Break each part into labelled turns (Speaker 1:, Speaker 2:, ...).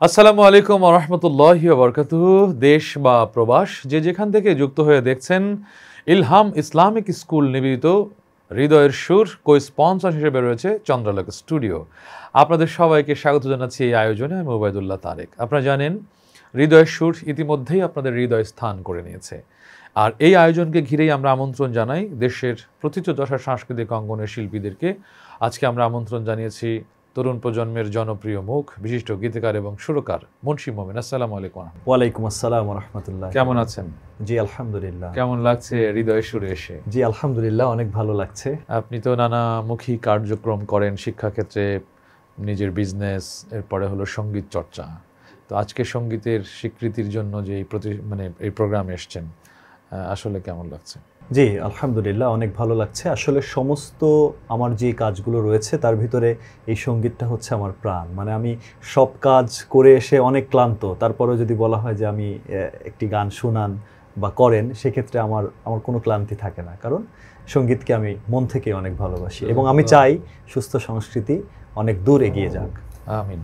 Speaker 1: আসসালামু আলাইকুম ওয়া রাহমাতুল্লাহি ওয়া বারাকাতুহু। দেশ বা প্রবাস যে যেখান থেকে যুক্ত হয়ে দেখছেন ইলহাম ইসলামিক স্কুল নিবেদিত হৃদয়ের সুর, কো-স্পন্সর হিসেবে রয়েছে চন্দ্রালোক স্টুডিও। আপনাদের সবাইকে স্বাগত জানাচ্ছি এই আয়োজনে। আমি ওবায়দুল্লাহ তারেক। আপনারা জানেন হৃদয়ের সুর ইতিমধ্যেই আপনাদের হৃদয় স্থান করে নিয়েছে, আর এই আয়োজনকে ঘিরেই আমরা আমন্ত্রণ জানাই দেশের প্রথিতযশা সাংস্কৃতিক অঙ্গনের শিল্পীদেরকে। আজকে আমরা আমন্ত্রণ জানিয়েছি তরুণ প্রজন্মের জনপ্রিয় মুখ, বিশিষ্ট গীতিকার এবং সুরকার মুন্সী মোমেন। আসসালামু আলাইকুম।
Speaker 2: ওয়ালাইকুম আসসালাম ওয়া রাহমাতুল্লাহ।
Speaker 1: কেমন আছেন?
Speaker 2: জি আলহামদুলিল্লাহ।
Speaker 1: কেমন লাগছে হৃদয়ের সুরে এসে?
Speaker 2: জি আলহামদুলিল্লাহ, অনেক ভালো লাগছে।
Speaker 1: আপনি তো নানামুখী কার্যক্রম করেন, শিক্ষাক্ষেত্রে, নিজের বিজনেস, এরপরে হলো সঙ্গীত চর্চা। তো আজকে সঙ্গীতের স্বীকৃতির জন্য যে এই প্রোগ্রামে এসছেন, আসলে কেমন লাগছে?
Speaker 2: জি আলহামদুলিল্লাহ, অনেক ভালো লাগছে। আসলে সমস্ত আমার যে কাজগুলো রয়েছে তার ভিতরে এই সঙ্গীতটা হচ্ছে আমার প্রাণ। মানে আমি সব কাজ করে এসে অনেক ক্লান্ত, তারপরেও যদি বলা হয় যে আমি একটি গান শোনান বা করেন, সেক্ষেত্রে আমার কোনো ক্লান্তি থাকে না, কারণ সঙ্গীতকে আমি মন থেকে অনেক ভালোবাসি এবং আমি চাই সুস্থ সংস্কৃতি অনেক দূর এগিয়ে যাক।
Speaker 1: আমিন।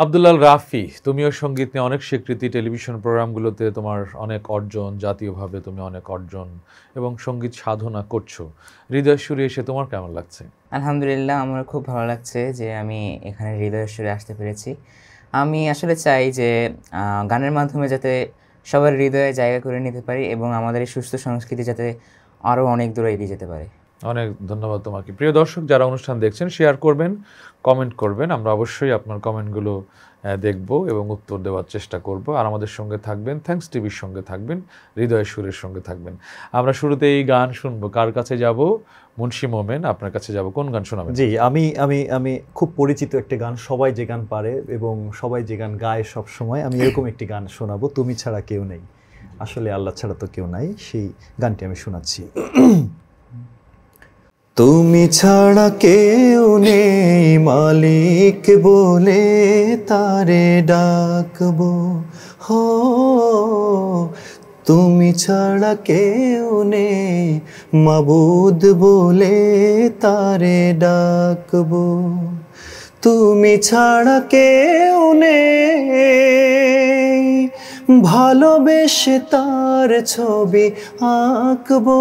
Speaker 1: আব্দুল্লাহ রাফি, তুমিও সঙ্গীত নিয়ে অনেক স্বীকৃতি, টেলিভিশন প্রোগ্রামগুলোতে তোমার অনেক অর্জন, জাতীয়ভাবে তুমি অনেক অর্জন এবং সঙ্গীত সাধনা করছো। হৃদয় সুরে এসে তোমার কেমন লাগছে?
Speaker 3: আলহামদুলিল্লাহ, আমার খুব ভালো লাগছে যে আমি এখানে হৃদয়ের সুরে আসতে পেরেছি। আমি আসলে চাই যে গানের মাধ্যমে যাতে সবার হৃদয়ে জায়গা করে নিতে পারি এবং আমাদের এই সুস্থ সংস্কৃতি যাতে আরও অনেক দূরে এগিয়ে যেতে পারে।
Speaker 1: অনেক ধন্যবাদ তোমাকে। প্রিয় দর্শক, যারা অনুষ্ঠান দেখছেন, শেয়ার করবেন, কমেন্ট করবেন। আমরা অবশ্যই আপনার কমেন্টগুলো দেখব এবং উত্তর দেওয়ার চেষ্টা করব। আর আমাদের সঙ্গে থাকবেন, থ্যাঙ্কস টিভির সঙ্গে থাকবেন, হৃদয়ের সুরের সঙ্গে থাকবেন। আমরা শুরুতে এই গান শুনবো। কার কাছে যাব? মুন্সী মোমেন, আপনার কাছে যাব। কোন গান শোনাবেন?
Speaker 2: জি, আমি খুব পরিচিত একটি গান, সবাই যে গান পারে এবং সবাই যে গান গায় সব সময়, আমি এরকম একটি গান শোনাবো, তুমি ছাড়া কেউ নেই। আসলে আল্লাহ ছাড়া তো কেউ নাই, সেই গানটি আমি শোনাচ্ছি। তুমি ছাড়া কেউ নেই, মালিক বলে তারে ডাকবো। হো, তুমি ছাড়া কেউ নেই, মাবুদ বলে তারে ডাকবো। তুমি ছাড়া কেউ নেই, ভালোবেসে তার ছবি আঁকবো।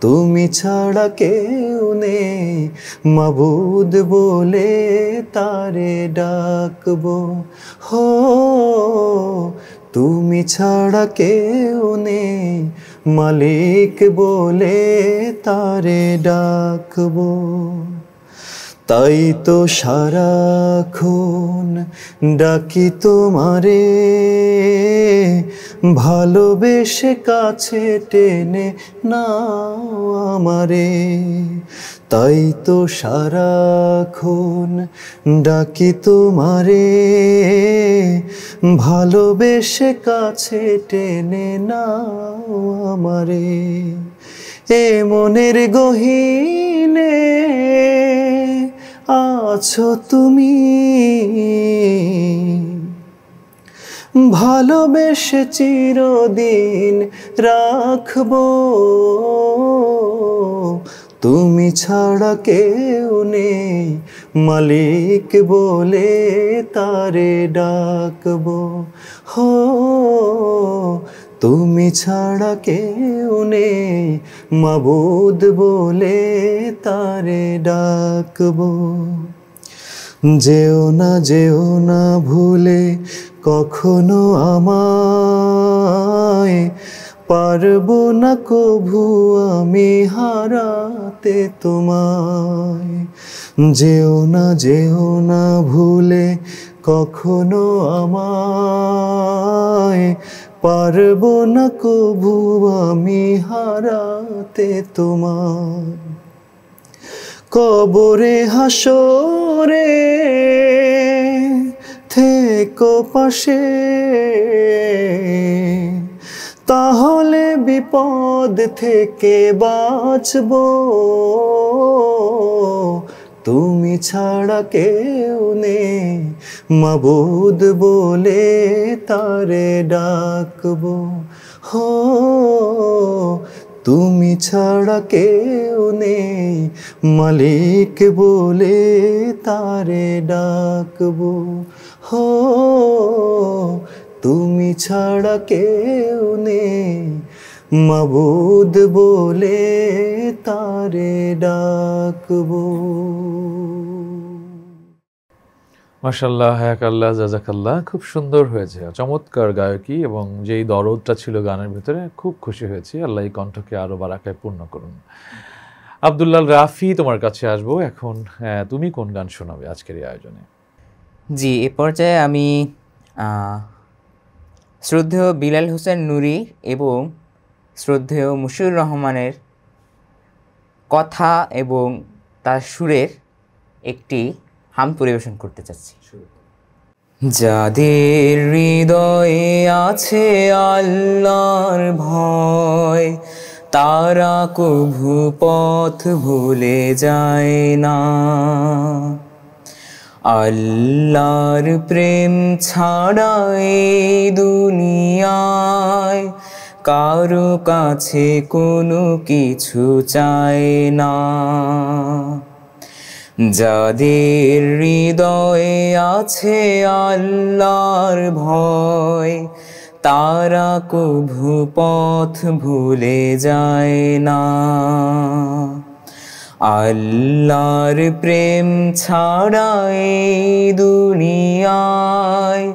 Speaker 2: তুমি ছাড়া কেউ নেই, মাবুদ বলে তারে ডাকবো। হো, তুমি ছাড়া কেউ নেই, মালিক বলে তারে ডাকবো। তাই তো সারাক্ষণ ডাকি তোমারে, ভালোবেসে কাছে টেনে নাও আমারে। তাই তো সারাক্ষণ ডাকি তোমারে, ভালোবেসে কাছে টেনে নাও আমারে। এ মনের গহীনে আছো তুমি, ভালোবেসে চিরদিন রাখবো। তুমি ছাড়া কেউ নেই, মালিক বলে তারে ডাকবো। হো, তুমি ছাড়া কেউ নেই, মাবুদ বলে তারে ডাকবো। যেও না ভুলে কখনো আমায়, পারবো না কভু আমি হারাতে তোমায়। যেও না ভুলে কখনো আমায়, পারবো না কভু আমি হারাতে তোমায়। কবরে হাসরে থেকো পাশে, তাহলে বিপদ থেকে বাঁচবো। তুমি ছাড়া কেউ নেই, মাবুদ বলে তারে ডাকবো। হো, তুমি ছাড়া কেউ নেই, মালিক বলে তারে ডাকবো। হো তুমি ছাড়া কেউ নেই, মাবুদ বলে তারে ডাকবো।
Speaker 1: মাশাআল্লাহ, হায়াকাল্লাহ, জাযাকাল্লাহ। খুব সুন্দর হয়েছে, চমৎকার গায়কী, এবং যেই দরদটা ছিল গানের ভিতরে, খুব খুশি হয়েছি। আল্লাহ এই কণ্ঠকে আরো বারাকায় পূর্ণ করুন। আব্দুল্লাহ রাফি, তোমার কাছে আসবো এখন। তুমি কোন গান শোনাবে আজকের এই আয়োজনে?
Speaker 3: জি, এ পর্যায়ে আমি শ্রদ্ধেয় বিলাল হোসেন নুরি এবং শ্রদ্ধেয় মুশিউর রহমানের কথা এবং তার সুরের একটি হাম পরিবেশন করতে চাচ্ছি। যাদের হৃদয়ে আছে আল্লাহর ভয়, তারা কভু পথ ভুলে যায় না। আল্লাহর প্রেম ছাড়া এই দুনিয়ায় কারো কাছে কোনো কিছু চায় না। যাদের হৃদয়ে আছে আল্লাহর ভয়, তারা কভু পথ ভুলে যায় না। আল্লাহর প্রেম ছাড়া এই দুনিয়ায়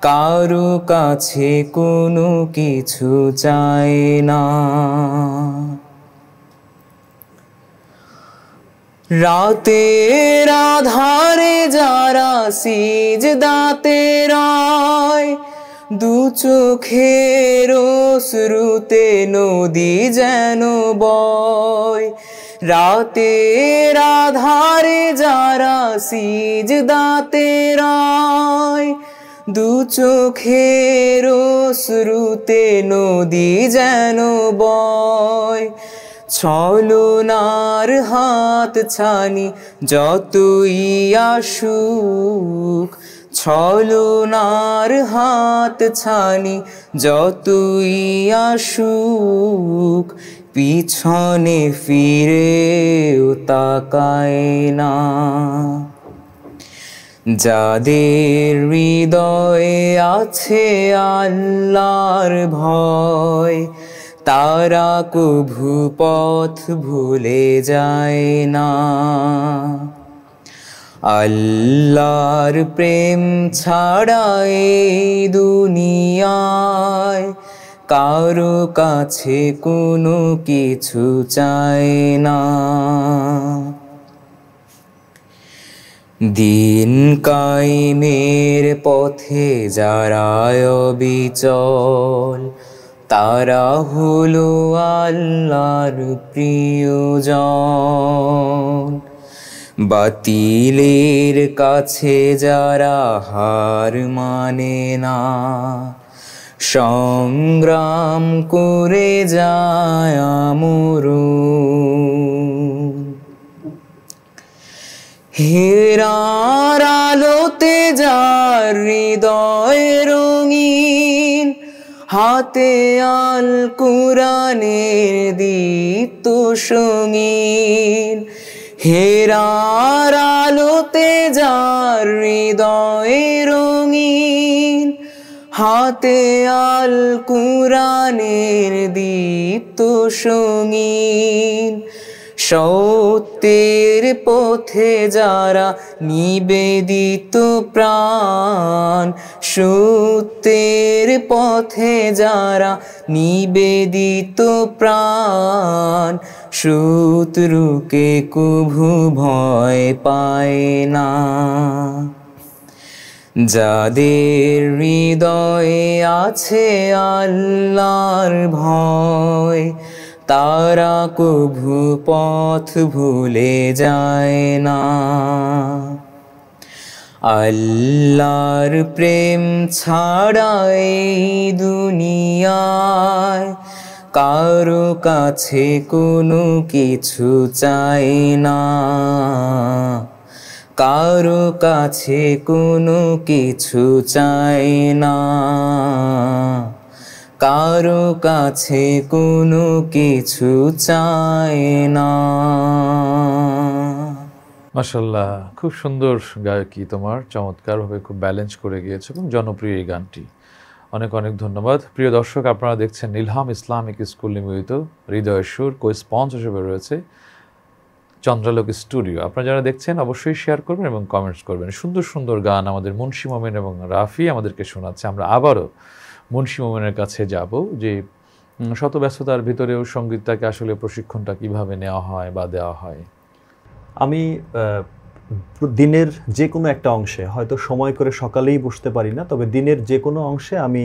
Speaker 3: কারো কাছে কোনো কিছু চায় না। রাতের আধারে যারা সিজদাতে রয়, দু চোখের অশ্রুতে নদী যেন বয়। রাতের আধারে যারা সিজদাতে রয়, দু চোখের অশ্রুতে নদী যেন বয়। ছলনার হাত ছানি যতই আসুক, ছলনার হাত ছানি যতই আসুক, পিছনে ফিরেও তাকায় না। যাদের হৃদয়ে আছে আল্লাহর ভয়, তারা কভু পথ ভুলে যায় না। আল্লাহর প্রেম ছাড়া এই দুনিয়ায় কারো কাছে কোনো কিছু চায় না। দিন কায়েমের পথে যারা অবিচল, তারা হলো আল্লাহর প্রিয়জন। বাতিলের কাছে যারা হার মানে না, সংগ্রাম করে যায় আমরণ। হেরার আলোতে যার হৃদয় রঙিন, হাতে আল কুরআনের দীপ্ত সঙ্গীন। হেরার আলোতে যার হৃদয় রঙিন, হাতে আল কুরআনের দীপ্ত সঙ্গীন। সত্যের পথে যারা নিবেদিত প্রাণ, সত্যের পথে যারা নিবেদিত প্রাণ, শত্রুকে কভু ভয় পায় না। যাদের হৃদয়ে আছে আল্লাহর ভয়, তারা কভু পথ ভুলে যায় না। আল্লাহর প্রেম ছাড়া এই দুনিয়ায় কারো কাছে কোনো কিছু চায় না। কারো কাছে কোনো কিছু চায় না। কারো কাছে কোনো কিছু চায় না।
Speaker 1: মাশাআল্লাহ, খুব সুন্দর গায়কী তোমার, চমৎকারভাবে খুব ব্যালেন্স করে গিয়েছো এবং জনপ্রিয় এই গানটি। অনেক অনেক ধন্যবাদ। প্রিয় দর্শক, আপনারা দেখছেন ইলহাম ইসলামিক স্কুল নিবেদিত হৃদয়ের সুর। স্পন্সর হিসেবে রয়েছে চন্দ্রালোক স্টুডিও। আপনারা যারা দেখছেন অবশ্যই শেয়ার করবেন এবং কমেন্টস করবেন। সুন্দর সুন্দর গান আমাদের মুন্সি মোমেন এবং রাফি আমাদেরকে শোনাচ্ছে। আমরা আবারও মুন্সি মোমেনের কাছে যাব, যে শত ব্যস্ততার ভিতরেও সঙ্গীতটাকে আসলে প্রশিক্ষণটা কিভাবে নেওয়া হয় বা দেওয়া হয়।
Speaker 2: আমি দিনের যে কোনো একটা অংশে হয়তো সময় করে সকালেই বসতে পারি না, তবে দিনের যে কোনো অংশে আমি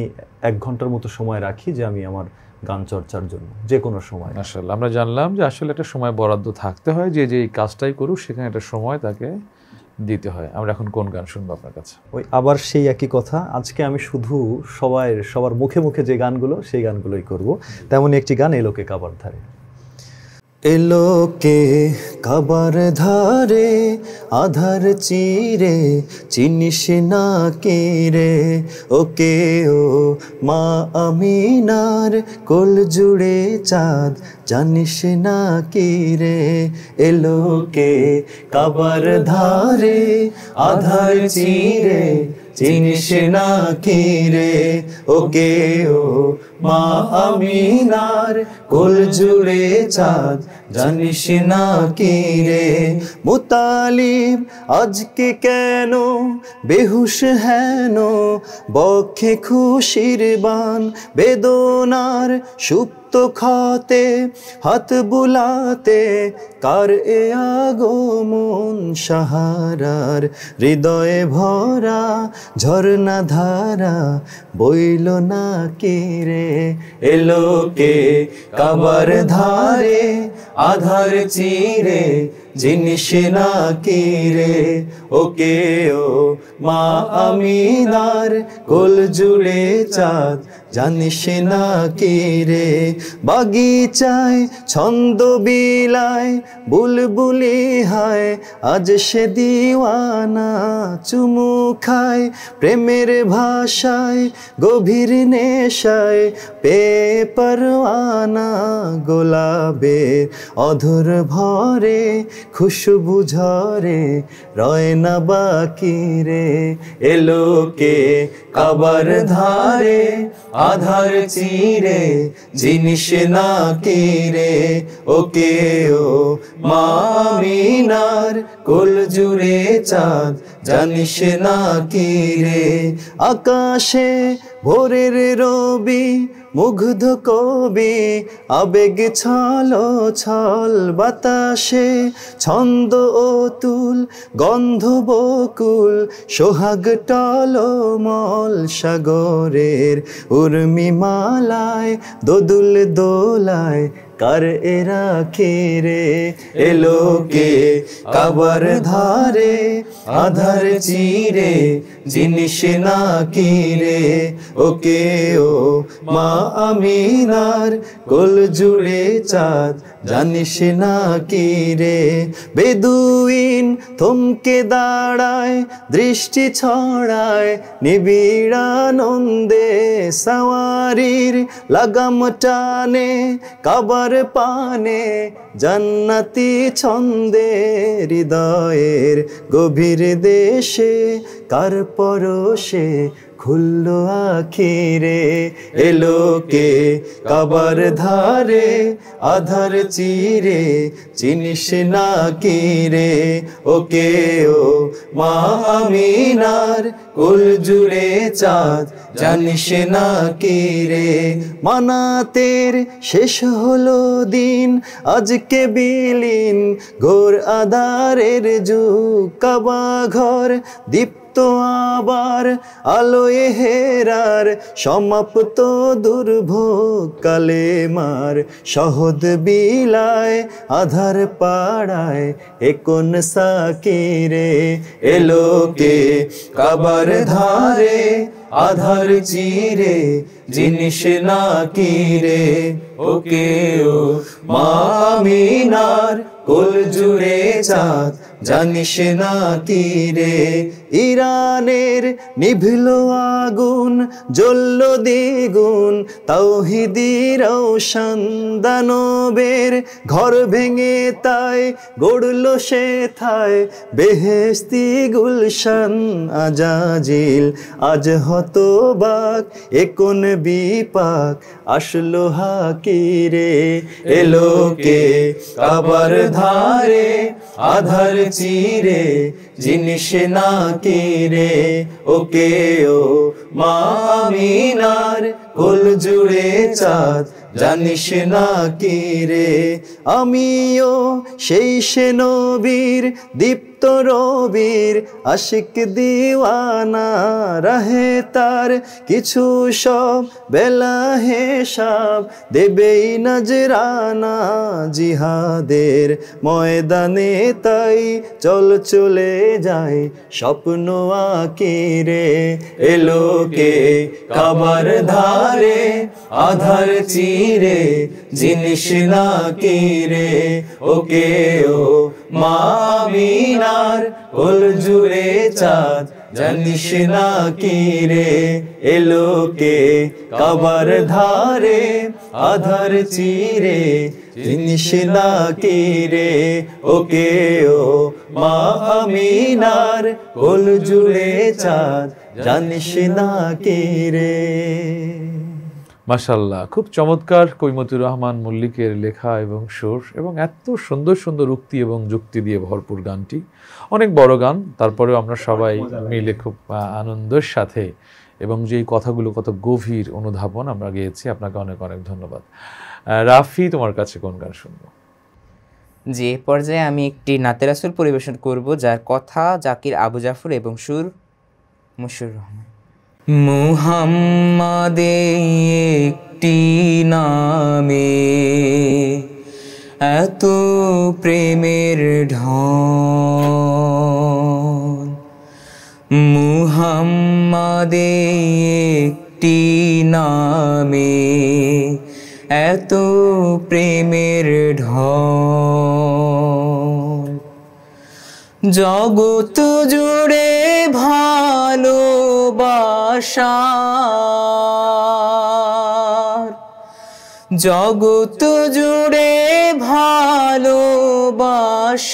Speaker 2: 1 ঘন্টার মতো সময় রাখি যে আমি আমার গান চর্চার জন্য যে কোনো সময়।
Speaker 1: আসলে আমরা জানলাম যে আসলে একটা সময় বরাদ্দ থাকতে হয়, যে এই কাজটাই করুক সেখানে একটা সময় তাকে দিতে হয়। আমরা এখন কোন গান শুনবো আপনার কাছে?
Speaker 2: ওই আবার সেই একই কথা, আজকে আমি শুধু সবার মুখে মুখে যে গানগুলো সেই গানগুলোই করব। তেমনই একটি গান, এলোকে কাবার ধারে। এলোকে কাবার ধারে আধার চিরে চিনিস না কে রে, ওকে ও মা আমিনার কোল জুড়ে চাঁদ জানিস না কি রে। এলোকে কাবার ধারে আধার চিরে চিনিস না কি রে, ওকে ও মা আমিনার কোল জুড়ে চাঁদ জানিস না কি রে। মুতালিব আজকে কেন বেহুশ হেন, বক্ষে খুশির বান বেদনার সুপ্ত ক্ষতে হাত বুলাতে, কার এ আগমন সাহারার হৃদয়ে ভরা ঝর্ণা ধারা বইল না কে রে। এলোকে কাবার ধারে আধার চিরে জিনিস না কি রে, ওকে ও মা আমিনার কোল জুড়ে চাঁদ জানিস না কি রে। বাগিচায় ছন্দ বিলায় বুলবুলি হায়, আজ সে দিওয়ানা চুমু খায় প্রেমের ভাষায় গভীর নেশায়, পে পরওয়ানা গোলাপের অধর ভরে খুশবু ঝরে রয় না বাকি রে। এলোকে কাবার ধারে আধার চিরে জিনিস না কি রে, ওকে ও মা আমিনার কোল জুড়ে চাঁদ জানিস না কি রে। আকাশে ভোরের রবি মুগ্ধ কবি আবেগ ছল ছল, বাতাসে ছন্দ অতুল গন্ধ বকুল, সোহাগ টলমল সাগরের উর্মি মালায় দোদুল দোলায় কার এরা রে। এলোকে কাবার ধারে আধার চিরে জিনিস না কি রে, ওকে ও মা আমিনার কোল জুড়ে চাঁদ জানিস না কি রে। বেদুইন থমকে দাঁড়ায় দৃষ্টি ছড়ায় নিবিড় আনন্দে, সাওয়ারির লাগাম টানে কাবার পানে জান্নাতি ছন্দে, হৃদয়ের গভীর দেশে কার পরশে খুলল আখিরে। এলোকে কাবার ধারে আধার চিরে চিনিস না কি রে, ওকে ও মা আমিনার কোল জুড়ে চাঁদ জানিস না কি রে। মানাতের শেষ হলো দিন আজকে বিলীন, ঘোর আধারের যুগ কাবা ঘর দীপ্ত আবার আলোয় হেরার সমাপ্ত দুর্ভোগ কালেমার সহদ বিলায় আধার পাড়ায় একন সাকিরে। এলোকে কাবার ধারে আধার চিরে জিনিস না কি রে, ওকে ও মা আমিনার কোল জুড়ে চাঁদ জানিস না কি রে। ইরানের নিভল আগুন জ্বলল দ্বিগুণ, তাওহীদি রওশন দানবের ঘর ভেঙে তাই গড়ল সেথায় বেহেশতি গুলশান। আজাজিল আজ হতবাক এ কোন বিপাক, আসলো হাকিরে এলোকে কাবার ধারে আধার চিরে জিনিস না কিরে। ওকে ও মা আমিনার কোল জুড়ে চাঁদ জানিস না কিরে। আমিও সেই সে নবীর দীপ্ত রবির আশিক দিওয়ানা, রাহে তার কিছু সব বেলা হিসাব দেবেই নজরানা। জিহাদের ময়দানে তাই চল চলে যায় স্বপ্ন আকিরে এলোকে কাবার ধারে আধার চিরে জিনিস না কিরে। ওকে ও মা আমিনার কোল জুড়ে চাঁদ জানিস না কিরে এলোকে কাবার ধারে আধার চিরে জিনিস না কিরে। ওকে ও মা আমিনার কোল জুড়ে চাঁদ জানিস না কিরে।
Speaker 1: মাশাআল্লাহ, খুব চমৎকার কবি মতিউর রহমান মল্লিকের লেখা এবং সুর, এবং এত সুন্দর সুন্দর উক্তি এবং যুক্তি দিয়ে ভরপুর গানটি। অনেক বড় গান, তারপরেও আমরা সবাই মিলে খুব আনন্দের সাথে, এবং যেই কথাগুলো কত গভীর অনুধাবন আমরা গেয়েছি। আপনাকে অনেক অনেক ধন্যবাদ। রাফি, তোমার কাছে কোন গান শুনবো?
Speaker 3: যে পর্যায়ে আমি একটি নাতে রাসূল পরিবেশন করব, যার কথা জাকির আবু জাফর এবং সুর মশিউর রহমান। মুহাম্মাদে একটি নামে এত প্রেমের ঢল, মুহাম্মাদে একটি নামে এত প্রেমের ঢল, জগৎ জুড়ে ভালোবাসার, জগৎ জুড়ে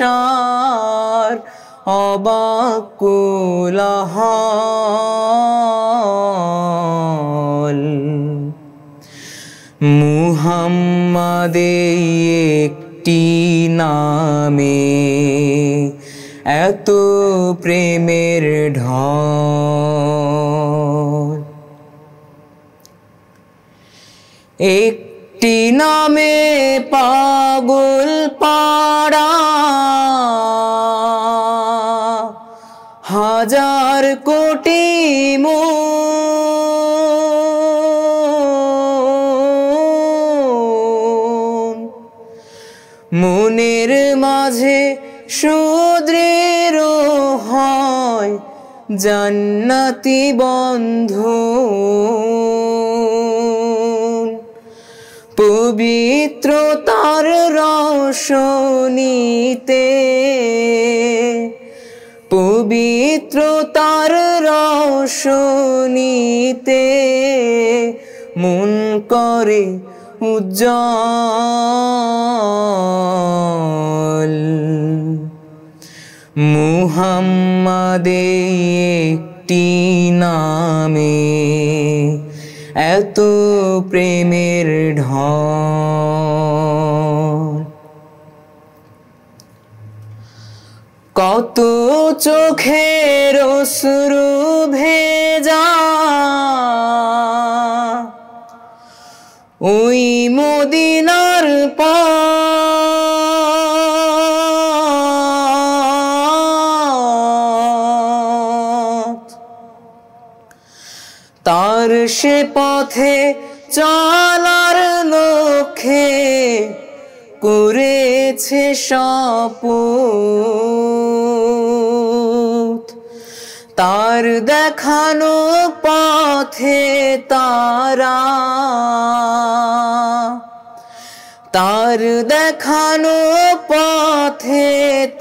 Speaker 3: ভালোবাসার অবাক কোলাহল, মুহাম্মাদে একটি নামে এত প্রেমের ঢল, একটি নামে পাগল পাড়া হাজার কোটি মনের মাঝে শূদ্রের হয় জান্নাতি বন্ধু, পবিত্রতার রোশনীতে, পবিত্রতার রোশনীতে মন করে উজ্জ্বল, মুহাম্মাদে একটি নামে এত প্রেমের ঢল, কত চোখের অশ্রু ভেজা ওই মদিনার পথ, তার সে পথে চলার লক্ষ্যে করেছে শপথ, তার দেখানো পথে তারা, তার দেখানো পথে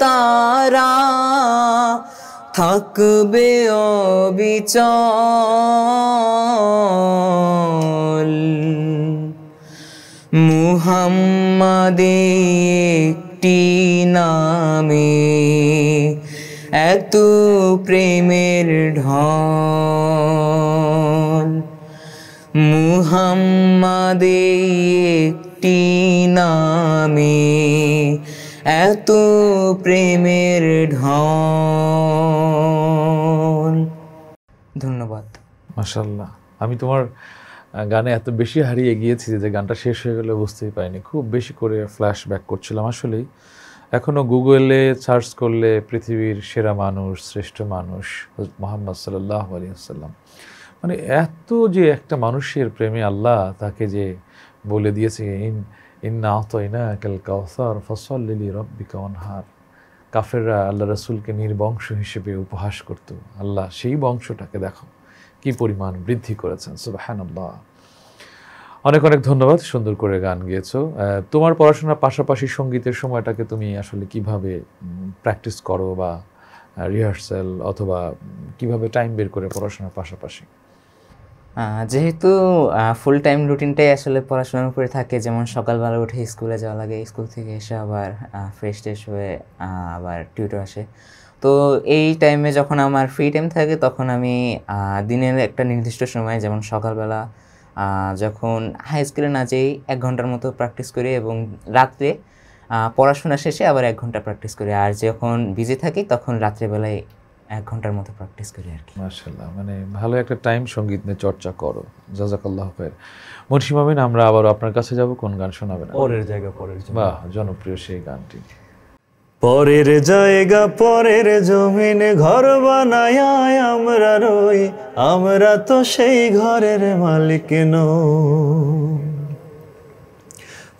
Speaker 3: তারা থাকবে অবিচল। মুহাম্মাদে একটি নামে এত প্রেমের ঢল। মুহাম্মাদে একটি নামে এত প্রেমের ঢল। ধন্যবাদ।
Speaker 1: মাশাআল্লাহ, আমি তোমার গানে এত বেশি হারিয়ে গিয়েছি যে গানটা শেষ হয়ে গেলে বুঝতেই পারিনি। খুব বেশি করে ফ্ল্যাশ ব্যাক করছিলাম। আসলেই এখনও গুগলে সার্চ করলে পৃথিবীর সেরা মানুষ, শ্রেষ্ঠ মানুষ হযরত মুহাম্মদ সাল্লাল্লাহু আলাইহি ওয়াসাল্লাম, মানে এত যে একটা মানুষের প্রেমে আল্লাহ তাকে যে বলে দিয়েছে ইন্না আতাইনাকাল কাউসার ফাসাল্লি লিরাব্বিকা ওয়ানহার। কাফেররা আল্লাহ রাসূলকে নির্বংশ হিসেবে উপহাস করত। আল্লাহ সেই বংশটাকে দেখো কি পরিমাণ বৃদ্ধি করেছেন। সুবহানাল্লাহ। অনেক অনেক ধন্যবাদ, সুন্দর করে গান গেয়েছো। তোমার পড়াশোনার পাশাপাশি সঙ্গীতের সময়টাকে তুমি আসলে কিভাবে প্র্যাকটিস করো বা রিহার্সাল, অথবা কিভাবে টাইম বের করে পড়াশোনার পাশাপাশি?
Speaker 3: যেহেতু ফুল টাইম রুটিনটাই আসলে পড়াশোনার উপরে থাকে, যেমন সকালবেলা উঠে স্কুলে যাওয়া লাগে, স্কুল থেকে এসে আবার ফ্রেশ ট্রেশ হয়ে আবার টিউটর আসে। তো এই টাইমে যখন আমার ফ্রি টাইম থাকে তখন আমি দিনের একটা নির্দিষ্ট সময়, যেমন সকালবেলা যখন হাই স্কুলে না যেই 1 ঘন্টার মতো প্র্যাকটিস করি, এবং রাত্রে পড়াশোনা শেষে আবার 1 ঘন্টা প্র্যাকটিস করি। আর যখন বিজি থাকি তখন রাত্রেবেলায় 1 ঘন্টার মতো প্র্যাকটিস করি আর কি।
Speaker 1: মাশাআল্লাহ, মানে ভালো একটা টাইম সঙ্গীত নিয়ে চর্চা করো। জাযাকাল্লাহু খাইর। মুনশি মামিন, আমরা আবার আপনার কাছে যাব, কোন গান শোনাবেন?
Speaker 2: পরের জায়গা পরের জমিন।
Speaker 1: বাহ, জনপ্রিয় সেই গানটি।
Speaker 2: পরের জায়গা পরের জমিন ঘর বানায় আমরা রই, আমরা তো সেই ঘরের মালিক নই।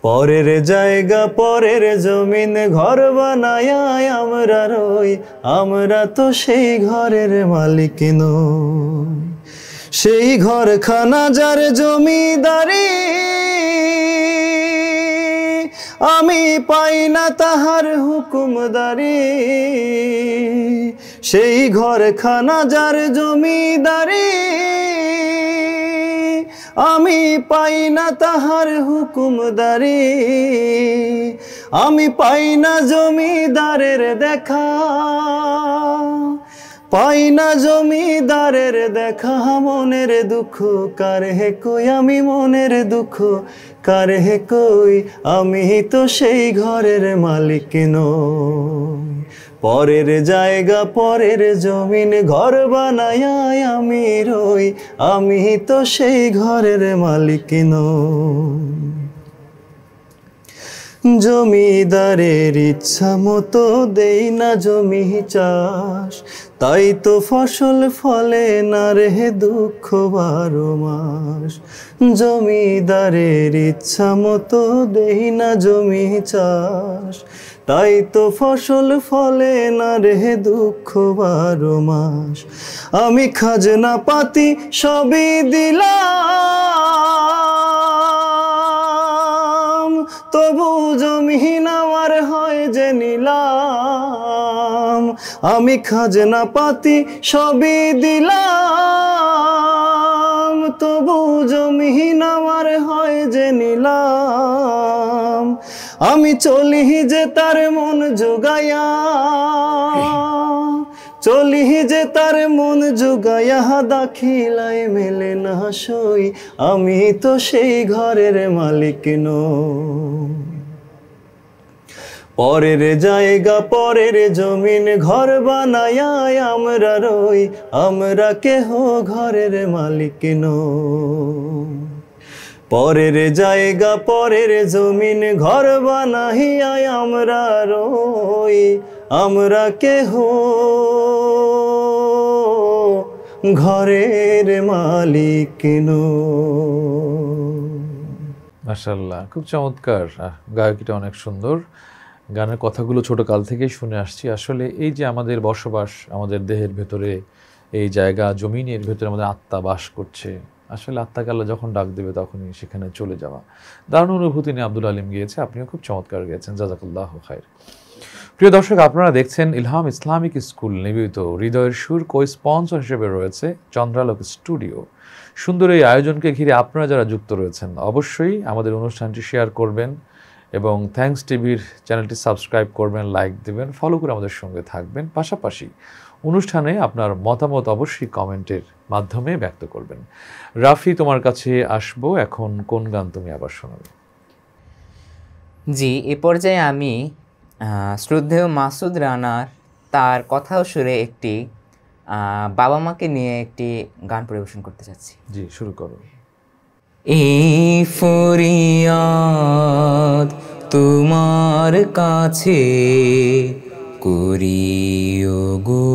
Speaker 2: পরের জায়গা পরের জমিন ঘর বানায় আমরা রই, আমরা তো সেই ঘরের মালিক নই। সেই ঘরখানা যার জমিদারি, আমি পাই না তাহার হুকুমদারি। সেই ঘরখানা যার জমিদারি, আমি পাই না তাহার হুকুমদারি। আমি পাই না জমিদারের দেখা, পাই না জমিদারের দেখা। মনের দুঃখ কারে হে কই, আমি মনের দুঃখ কারে হে কই, আমি তো সেই ঘরের মালিক নই। পরের জায়গা পরের জমিন ঘর বানায় আমি রই, আমি তো সেই ঘরের মালিক নই। জমিদারের ইচ্ছা মতো দেই না জমি চাষ, তাই তো ফসল ফলে না রে দুঃখ 12 মাস। জমিদারের ইচ্ছা মতো দেই না জমি চাষ, তাই তো ফসল ফলে না রে দুঃখ 12 মাস। আমি খাজনা পাতি সবই দিলাম, তবু জমিন আমার হয় যে নিলাম। আমি খাজনা পাতি সবই দিলাম, তবু জমিন আমার হয় যে নিলাম। আমি চলি যে তার মন জোগায়া, চলি যে তার মন জোগায়া, দাখিলায় মেলে না সই, আমি তো সেই ঘরের মালিক নই। পরের জায়গা পরের জমিন ঘর বানায় আমরা রই, আমরা কেহ ঘরের মালিক নই। পরের জায়গা পরের জমিন ঘর বানাইয়া আমরা রই, আমরা কেহ ঘরের মালিক নই।
Speaker 1: মাশাআল্লাহ, খুব চমৎকার। গায়কিটা অনেক সুন্দর। গানের কথাগুলো ছোট কাল থেকেই শুনে আসছি। আসলে এই যে আমাদের বসবাস, আমাদের দেহের ভেতরে এই জায়গা জমিনের ভেতরে আমাদের আত্মা বাস করছে, আসলে আত্মাকে আল্লাহ যখন ডাক দেবে তখনই সেখানে চলে যাওয়া। দারুণ অনুভূতি নিয়ে আব্দুল আলিম গিয়েছে, আপনিও খুব চমৎকার গেয়েছেন। জাযাকাল্লাহু খাইর। প্রিয় দর্শক, আপনারা দেখছেন ইলহাম ইসলামিক স্কুল নিবেদিত হৃদয়ের সুর। কো স্পন্সর হিসেবে রয়েছে চন্দ্রালোক স্টুডিও। সুন্দর এই আয়োজনকে ঘিরে আপনারা যারা যুক্ত রয়েছেন অবশ্যই আমাদের অনুষ্ঠানটি শেয়ার করবেন এবং থ্যাঙ্কস টিভির চ্যানেলটি সাবস্ক্রাইব করবেন, লাইক দেবেন, ফলো করে আমাদের সঙ্গে থাকবেন। পাশাপাশি অনুষ্ঠানে আপনার মতামত অবশ্যই কমেন্টের মাধ্যমে ব্যক্ত করবেন। রাফি, তোমার কাছে আসবো, এখন কোন গান তুমি আবার শোনাবে?
Speaker 3: জি, এ পর্যায়ে আমি শ্রদ্ধেয় মাসুদ রানার তার কথা ও সুরে একটি বাবা মাকে নিয়ে একটি গান পরিবেশন করতে চাচ্ছি।
Speaker 1: জি, শুরু করো।
Speaker 3: এই ফরিয়াদ তোমার কাছে করিও গো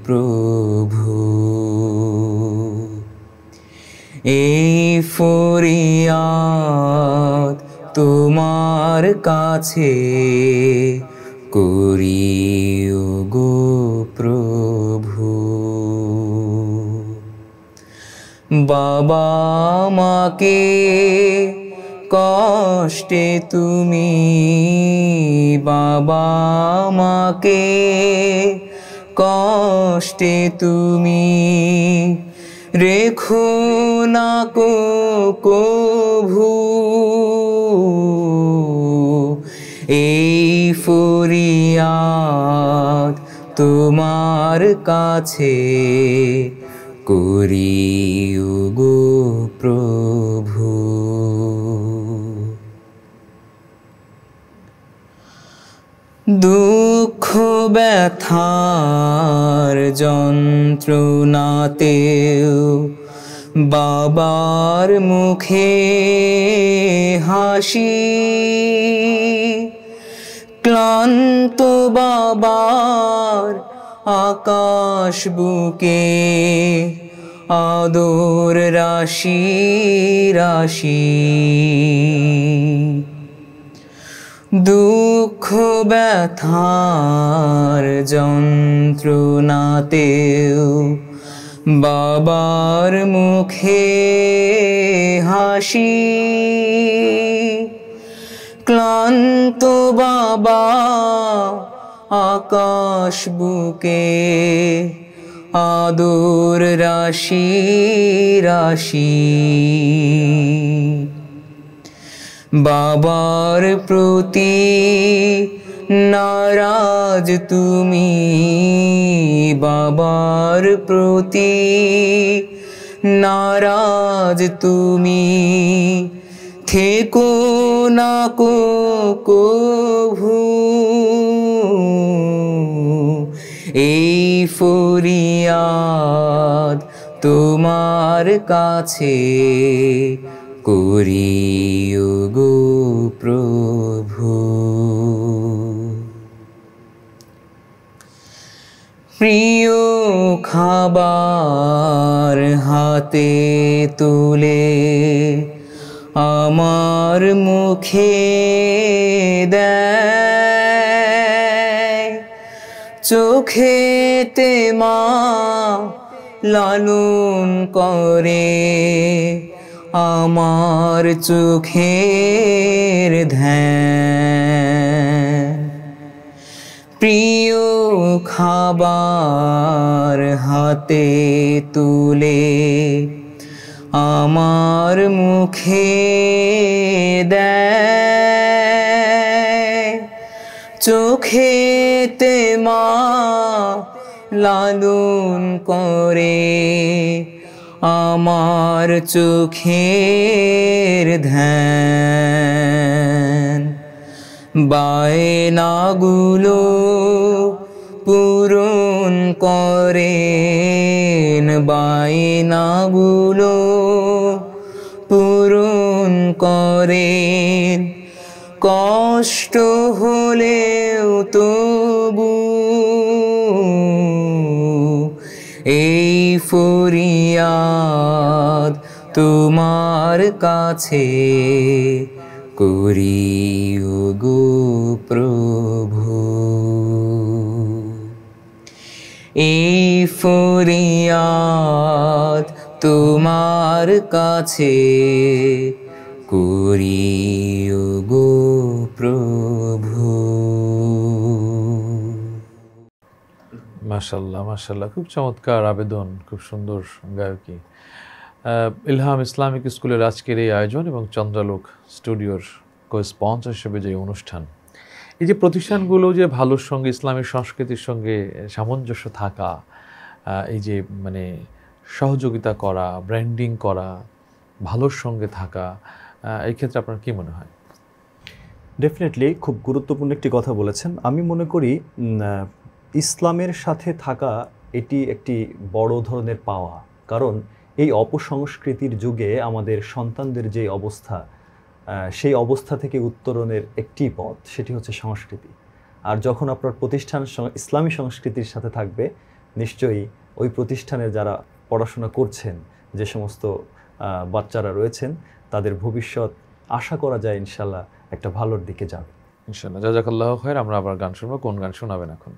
Speaker 3: প্রভু, এই ফরিয়াদ তোমার কাছে করিও গো প্রভু। বাবা মাকে কষ্টে তুমি, বাবা মাকে কষ্টে তুমি রেখো না কভু, এই ফরিয়াদ তোমার কাছে করিও গো প্রভু। দুঃখ ব্যথার যন্ত্রণাতেও বাবার মুখে হাসি, ক্লান্ত বাবার আকাশ বুকে আদর রাশি রাশি। দুঃখ ব্যথার যন্ত্রণাতেও বাবার মুখে হাসি, ক্লান্ত বাবা আকাশ বুকে আদর রাশি রাশি। বাবার প্রতি নারাজ তুমি, বাবার প্রতি নারাজ তুমি থেকো না কভু, এই ফরিয়াদ তোমার কাছে করিও গো প্রভু। প্রিয় খাবার হাতে তুলে আমার মুখে দেয়, চোখেতে মা লালন করে আমার চোখের ধ্যান। প্রিয় খাবার হাতে তুলে আমার মুখে দেয়, চোখেতে মা লালন করে আমার চোখের ধ্যান। বায়নাগুলো পূরণ করেন, বায়নাগুলো পূরণ করেন, কষ্ট হলেও তবু এই ফরিয়াদ তোমার কাছে করিও গো প্রভু। এই ফরিয়াদ তোমার কাছে করিও গো প্রভু।
Speaker 1: মাশাআল্লাহ মাশাআল্লাহ, খুব চমৎকার আবেদন, খুব সুন্দর গায়কী। ইলহাম ইসলামিক স্কুলের আজকের এই আয়োজন এবং চন্দ্রালোক স্টুডিওর কো-স্পন্সর হিসেবে যে অনুষ্ঠান, এই যে প্রতিষ্ঠানগুলো যে ভালোর সঙ্গে ইসলামের সংস্কৃতির সঙ্গে সামঞ্জস্য থাকা, এই যে মানে সহযোগিতা করা, ব্র্যান্ডিং করা, ভালোর সঙ্গে থাকা, এই ক্ষেত্রে আপনার কি মনে হয়?
Speaker 2: ডেফিনেটলি খুব গুরুত্বপূর্ণ একটি কথা বলেছেন। আমি মনে করি ইসলামের সাথে থাকা এটি একটি বড় ধরনের পাওয়া, কারণ এই অপসংস্কৃতির যুগে আমাদের সন্তানদের যে অবস্থা, সেই অবস্থা থেকে উত্তরণের একটি পথ, সেটি হচ্ছে সংস্কৃতি। আর যখন আপনার প্রতিষ্ঠান ইসলামী সংস্কৃতির সাথে থাকবে, নিশ্চয়ই ওই প্রতিষ্ঠানে যারা পড়াশোনা করছেন, যে সমস্ত বাচ্চারা রয়েছেন, তাদের ভবিষ্যৎ আশা করা যায় ইনশাল্লাহ একটা ভালোর দিকে যাবে
Speaker 1: ইনশাআল্লাহ। জাযাকাল্লাহু খায়র। আমরা আবার গান শুনবো। কোন গান শোনাবেন এখন?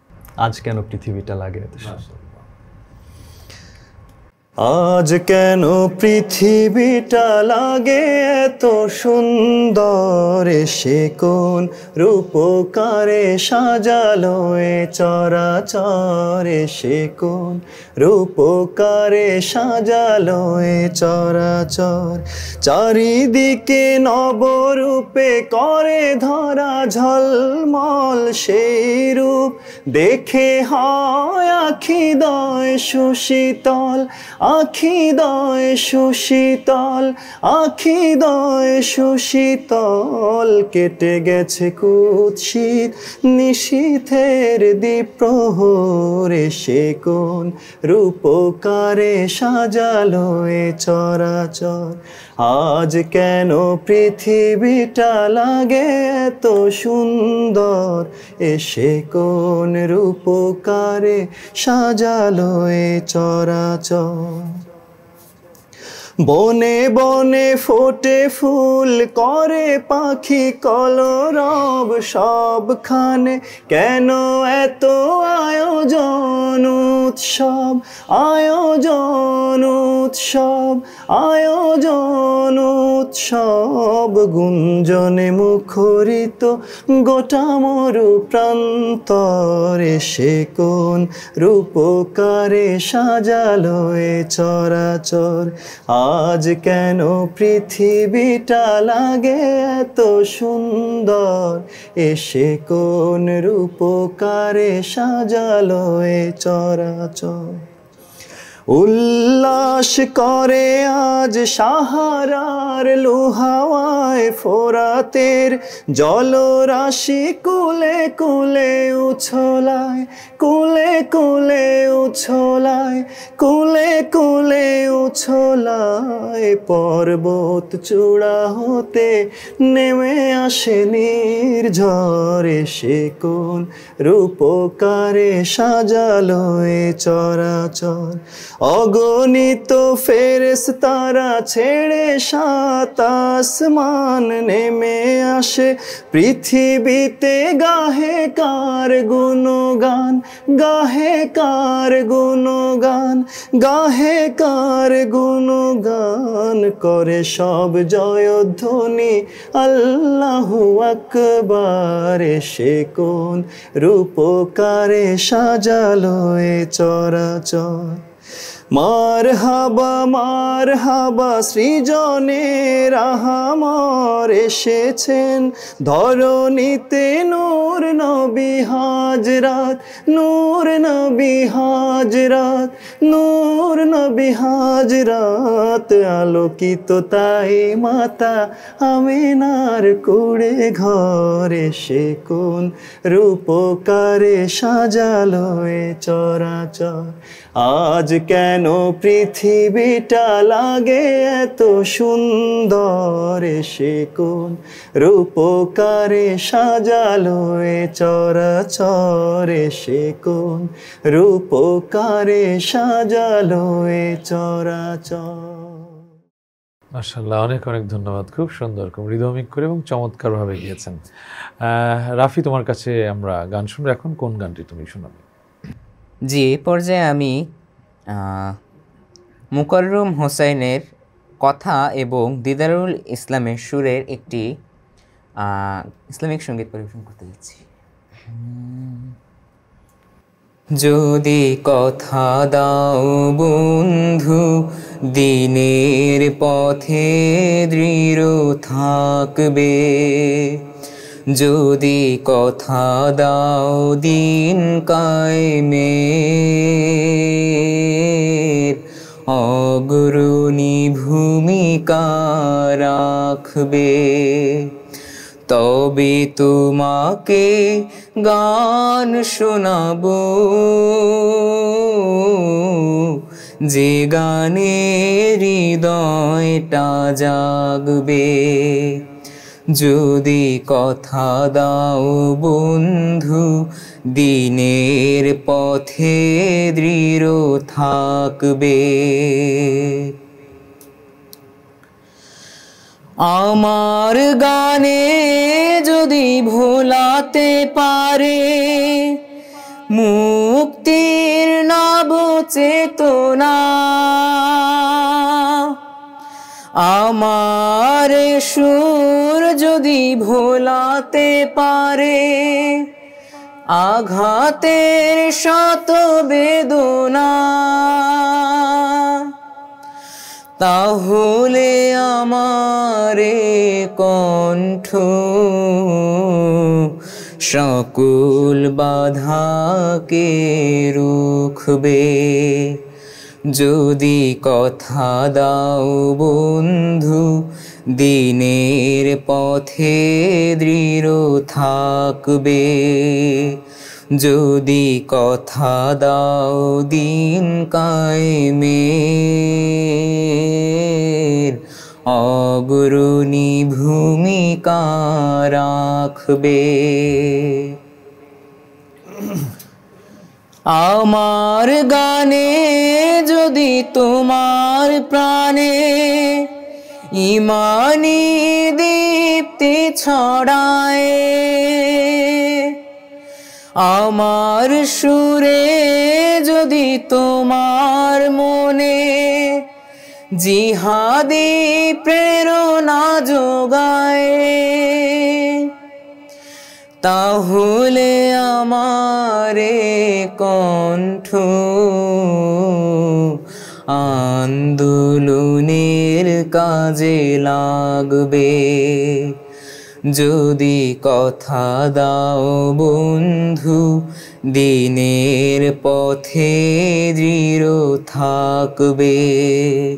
Speaker 2: আজ কেন পৃথিবীটা লাগে এত সুন্দর। আজ কেন পৃথিবীটা লাগে এত সুন্দর, সে কোন রূপকারে সাজালো এ চরাচর, সে কোন রূপকারে সাজালো এ চরাচর। চারিদিকে নবরূপে করে ধরা ঝলমল, সেই রূপ দেখে হয় আখিদয় সুশীতল, আখিদয় সুশীতল, আখিদয় সুশীতল। কেটে গেছে কুৎসিত নিশীথের দ্বীপ্রহরে, সে কোন রূপকারে সাজালো এ চরাচর। আজ কেন পৃথিবীটা লাগে এত সুন্দর, সে কোন রূপকারে সাজালো এ চরাচর। বনে বনে ফোটে ফুল, করে পাখি কলরব, সবখানে কেন এত আয়োজন উৎসব, আয়োজন উৎসব, আয়োজন উৎসব। গুঞ্জনে মুখরিত গোটা মরু প্রান্তরে, সে কোন রূপকারে সাজালো এ চরাচর। আজ কেন পৃথিবীটা লাগে এত সুন্দর, সে কোন রূপকারে সাজালো এ চরাচর। উল্লাস করে আজ সাহারার লুহাওয়ায়, ফোরাতের জলরাশি কুলে কুলে উছলায়, কুলে কুলে উছলায়, কুলে কুলে উছলায়। পর্বত চূড়া হতে নেমে আসে নির্ঝরে, সে কোন রূপকারে সাজালো এ চরাচর। অগণিত ফেরেশতারা ছেড়ে সাত আসমান নেমে আসে পৃথিবীতে, গাহে কার গুণগান, গাহে কার গুণগান, গাহে কার গুণগান। করে সব জয়ধ্বনি আল্লাহু আকবার, সে কোন রূপকারে সাজালো এ চরাচর। মারহাবা মারহাবা সৃজনের আহামর, এসেছেন ধরণীতে নূর নবী হাজরাত, নূর নবী হাজরাত, নূর নবী হাজরাত। আলোকিত তাই মাতা আমিনার কুড়ে ঘরে, সে কোন রূপকারে সাজালো এ চরাচর। আজ কেন পৃথিবীটা লাগে এত সুন্দর, সে কোন রূপকারে সাজালো এ চরাচর, সে কোন রূপকারে সাজালো এ চরাচর।
Speaker 1: মাশাআল্লাহ, অনেক অনেক ধন্যবাদ। খুব সুন্দর, খুব হৃদয়মিক করে এবং চমৎকারভাবে গিয়েছেন। রাফি, তোমার কাছে আমরা গান শুনবো। এখন কোন গানটি তুমি শোনাবে?
Speaker 3: জি, এই পর্যায়ে আমি মুকাররম হোসাইনের কথা এবং দিদারুল ইসলামের সুরের একটি ইসলামিক সঙ্গীত পরিবেশন করতে যাচ্ছি। যদি কথা দাও বন্ধু দিনের পথে দৃঢ় থাকবে, যদি কথা দাও দিন কায়েমের অগ্রণী ভূমিকা রাখবে, তবে তোমাকে গান শোনাবো, যে গানে হৃদয়টা জাগবে। যদি কথা দাও বন্ধু দিনের পথে দৃঢ় থাকবে। আমার গানে যদি ভোলাতে পারে মুক্তির নব চেতনা, আমার সুর যদি ভোলাতে পারে আঘাতের শত বেদনা, তাহলে আমারে কণ্ঠ সকল বাধাকে রুখবে। যদি কথা দাও বন্ধু দিনের পথে দৃঢ় থাকবে, যদি কথা দাও দিন কায়েমের অগ্রণী ভূমিকা রাখবে। আমার গানে যদি তোমার প্রাণে ইমানি দীপ্তি ছড়ায়, আমার সুরে যদি তোমার মনে জিহাদি প্রেরণা যোগায়, তাহলে আমারে কণ্ঠ আন্দোলনের কাজে লাগবে। যদি কথা দাও বন্ধু দিনের পথে দৃঢ় থাকবে,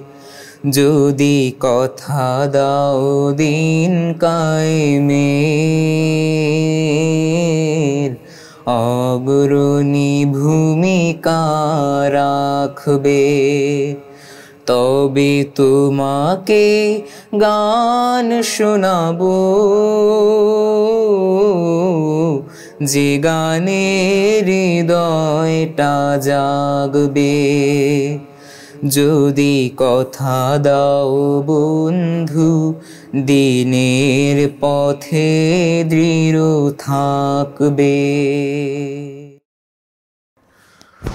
Speaker 3: যদি কথা দাও দিন কায়েমের অগ্রণী ভূমিকা রাখবে, তবে তোমাকে গান শোনাবো, যে গানে হৃদয়টা জাগবে। যদি কথা দাও বন্ধু দিনের পথে দৃঢ় থাকবে।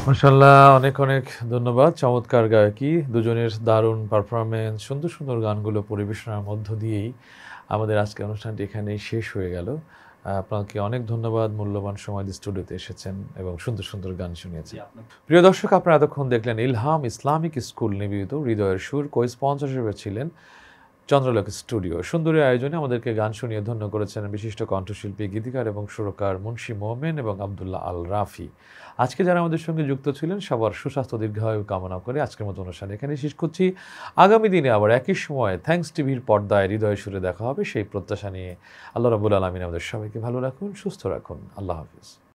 Speaker 1: মাশাআল্লাহ, অনেক অনেক ধন্যবাদ। চমৎকার গায়কী, দুজনের দারুণ পারফরমেন্স, সুন্দর সুন্দর গানগুলো পরিবেশনার মধ্য দিয়েই আমাদের আজকে অনুষ্ঠানটি এখানেই শেষ হয়ে গেল। আপনাকে অনেক ধন্যবাদ, মূল্যবান সময় দিয়ে স্টুডিওতে এসেছেন এবং সুন্দর সুন্দর গান শুনিয়েছেন। প্রিয় দর্শক, আপনারা এতক্ষণ দেখলেন ইলহাম ইসলামিক স্কুল নিবেদিত হৃদয়ের সুর। কো-স্পন্সর হিসেবে ছিলেন চন্দ্রলোক স্টুডিও। সুন্দরী আয়োজনে আমাদেরকে গান শুনিয়ে ধন্য করেছেন বিশিষ্ট কণ্ঠশিল্পী, গীতিকার এবং সুরকার মুন্সি মোমেন এবং আবদুল্লাহ আল রাফি। আজকে যারা আমাদের সঙ্গে যুক্ত ছিলেন সবার সুস্বাস্থ্য দীর্ঘায়ু কামনা করে আজকের মতো অনুষ্ঠান এখানে শেষ করছি। আগামী দিনে আবার একই সময় থ্যাঙ্কস টিভির পর্দায় হৃদয় সুরে দেখা হবে সেই প্রত্যাশা নিয়ে আল্লাহ রাব্বুল আলামিন আমাদের সবাইকে ভালো রাখুন, সুস্থ রাখুন। আল্লাহ হাফিজ।